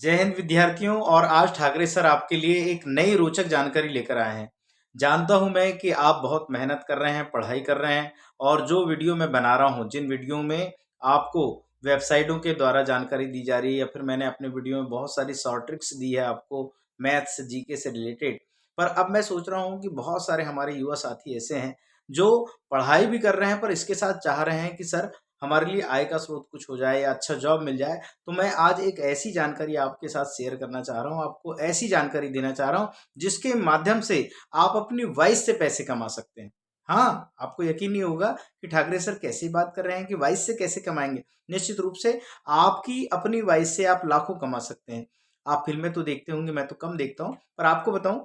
जय हिंद विद्यार्थियों। और आज ठाकरे सर आपके लिए एक नई रोचक जानकारी लेकर आए हैं। जानता हूं मैं कि आप बहुत मेहनत कर रहे हैं, पढ़ाई कर रहे हैं, और जो वीडियो मैं बना रहा हूं, जिन वीडियो में आपको वेबसाइटों के द्वारा जानकारी दी जा रही है, या फिर मैंने अपने वीडियो में बहुत सारी शॉर्ट ट्रिक्स दी है आपको मैथ्स जीके से रिलेटेड। पर अब मैं सोच रहा हूं कि बहुत सारे हमारे युवा साथी ऐसे हैं जो पढ़ाई भी कर रहे हैं, पर इसके साथ चाह रहे हैं कि सर हमारे लिए आय का स्रोत कुछ हो जाए या अच्छा जॉब मिल जाए। तो मैं आज एक ऐसी जानकारी आपके साथ शेयर करना चाह रहा हूँ, आपको ऐसी जानकारी देना चाह रहा हूँ जिसके माध्यम से आप अपनी वॉइस से पैसे कमा सकते हैं। हाँ, आपको यकीन नहीं होगा कि ठाकरे सर कैसी बात कर रहे हैं कि वॉइस से कैसे कमाएंगे। निश्चित रूप से आपकी अपनी वॉइस से आप लाखों कमा सकते हैं। आप फिल्में तो देखते होंगे, मैं तो कम देखता हूँ, पर आपको बताऊं,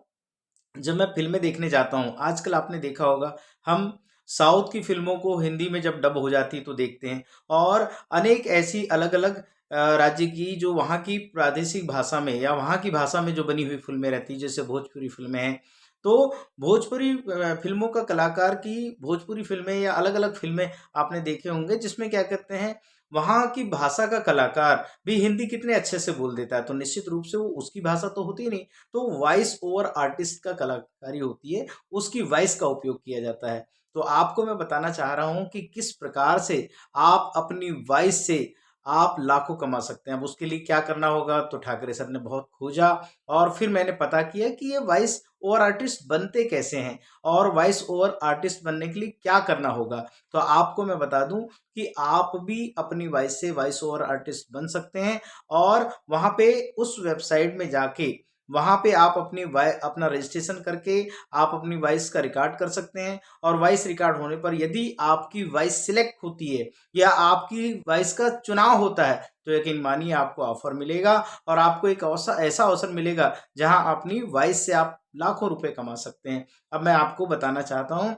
जब मैं फ़िल्में देखने जाता हूँ, आजकल आपने देखा होगा, हम साउथ की फ़िल्मों को हिंदी में जब डब हो जाती है तो देखते हैं। और अनेक ऐसी अलग-अलग राज्य की जो वहाँ की प्रादेशिक भाषा में या वहाँ की भाषा में जो बनी हुई फ़िल्में रहती हैं, जैसे भोजपुरी फ़िल्में हैं। तो भोजपुरी फ़िल्मों का कलाकार की भोजपुरी फ़िल्में या अलग-अलग फ़िल्में आपने देखे होंगे, जिसमें क्या करते हैं, वहाँ की भाषा का कलाकार भी हिंदी कितने अच्छे से बोल देता है। तो निश्चित रूप से वो उसकी भाषा तो होती ही नहीं, तो वॉइस ओवर आर्टिस्ट का कलाकारी होती है, उसकी वॉइस का उपयोग किया जाता है। तो आपको मैं बताना चाह रहा हूँ कि किस प्रकार से आप अपनी वॉइस से आप लाखों कमा सकते हैं। अब उसके लिए क्या करना होगा, तो ठाकरे सर ने बहुत खोजा और फिर मैंने पता किया कि ये वॉइस ओवर आर्टिस्ट बनते कैसे हैं और वॉइस ओवर आर्टिस्ट बनने के लिए क्या करना होगा। तो आपको मैं बता दूं कि आप भी अपनी वॉइस से वॉइस ओवर आर्टिस्ट बन सकते हैं। और वहाँ पे उस वेबसाइट में जाके वहाँ पे आप अपना रजिस्ट्रेशन करके आप अपनी वॉइस का रिकॉर्ड कर सकते हैं। और वॉइस रिकॉर्ड होने पर यदि आपकी वॉइस सिलेक्ट होती है या आपकी वॉइस का चुनाव होता है, तो यकीन मानिए आपको ऑफर मिलेगा और आपको एक ऐसा अवसर मिलेगा जहां अपनी वॉइस से आप लाखों रुपए कमा सकते हैं। अब मैं आपको बताना चाहता हूं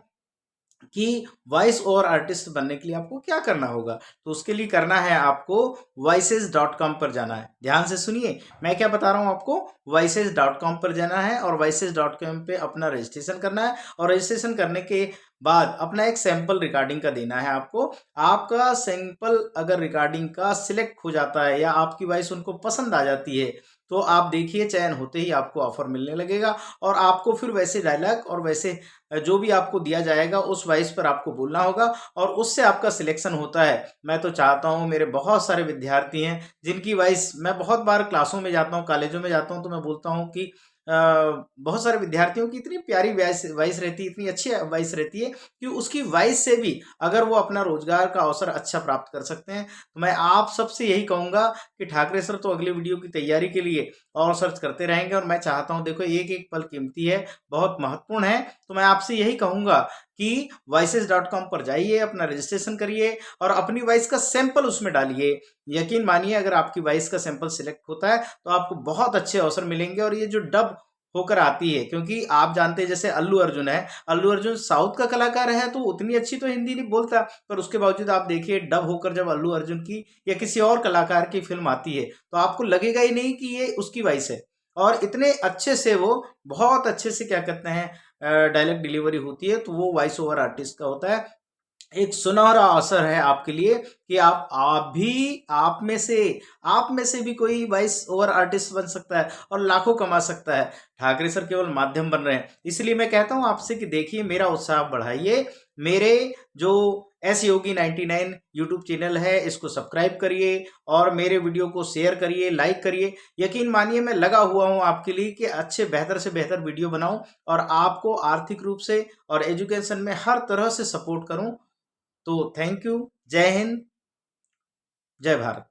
कि वॉइस ओवर आर्टिस्ट बनने के लिए आपको क्या करना होगा। तो उसके लिए करना है आपको voices.com पर जाना है। ध्यान से सुनिए, मैं क्या बता रहा हूँ आपको। voices.com पर जाना है और voices.com पे अपना रजिस्ट्रेशन करना है। और रजिस्ट्रेशन करने के बाद अपना एक सैंपल रिकॉर्डिंग का देना है आपको। आपका सैंपल अगर रिकॉर्डिंग का सिलेक्ट हो जाता है या आपकी वॉइस उनको पसंद आ जाती है, तो आप देखिए चयन होते ही आपको ऑफर मिलने लगेगा। और आपको फिर वैसे डायलॉग और वैसे जो भी आपको दिया जाएगा उस वॉइस पर आपको बोलना होगा और उससे आपका सिलेक्शन होता है। मैं तो चाहता हूँ, मेरे बहुत सारे विद्यार्थी हैं जिनकी वॉइस, मैं बहुत बार क्लासों में जाता हूँ, कॉलेजों में जाता हूँ, तो मैं बोलता हूँ कि बहुत सारे विद्यार्थियों की इतनी प्यारी वॉइस वॉइस रहती है, इतनी अच्छी वॉइस रहती है कि उसकी वॉइस से भी अगर वो अपना रोजगार का अवसर अच्छा प्राप्त कर सकते हैं। तो मैं आप सबसे यही कहूंगा कि ठाकरे सर तो अगले वीडियो की तैयारी के लिए और सर्च करते रहेंगे। और मैं चाहता हूं, देखो एक एक पल कीमती है, बहुत महत्वपूर्ण है। तो मैं आपसे यही कहूंगा कि voices.com पर जाइए, अपना रजिस्ट्रेशन करिए और अपनी वॉइस का सैंपल उसमें डालिए। यकीन मानिए, अगर आपकी वॉइस का सैंपल सिलेक्ट होता है तो आपको बहुत अच्छे अवसर मिलेंगे। और ये जो डब होकर आती है, क्योंकि आप जानते हैं जैसे अल्लू अर्जुन है, अल्लू अर्जुन साउथ का कलाकार है तो उतनी अच्छी तो हिंदी नहीं बोलता, पर उसके बावजूद आप देखिए डब होकर जब अल्लू अर्जुन की या किसी और कलाकार की फिल्म आती है तो आपको लगेगा ही नहीं कि ये उसकी वॉइस है। और इतने अच्छे से वो बहुत अच्छे से क्या कहते हैं डायलॉग डिलीवरी होती है, तो वो वॉइस ओवर आर्टिस्ट का होता है। एक सुनहरा अवसर है आपके लिए कि आप भी आप में से भी कोई वॉइस ओवर आर्टिस्ट बन सकता है और लाखों कमा सकता है। ठाकरे सर केवल माध्यम बन रहे हैं, इसलिए मैं कहता हूं आपसे कि देखिए, मेरा उत्साह बढ़ाइए। मेरे जो एस योगी 99 यूट्यूब चैनल है, इसको सब्सक्राइब करिए और मेरे वीडियो को शेयर करिए, लाइक करिए। यकीन मानिए, मैं लगा हुआ हूं आपके लिए कि अच्छे बेहतर से बेहतर वीडियो बनाऊं और आपको आर्थिक रूप से और एजुकेशन में हर तरह से सपोर्ट करूं। तो थैंक यू। जय हिंद, जय भारत।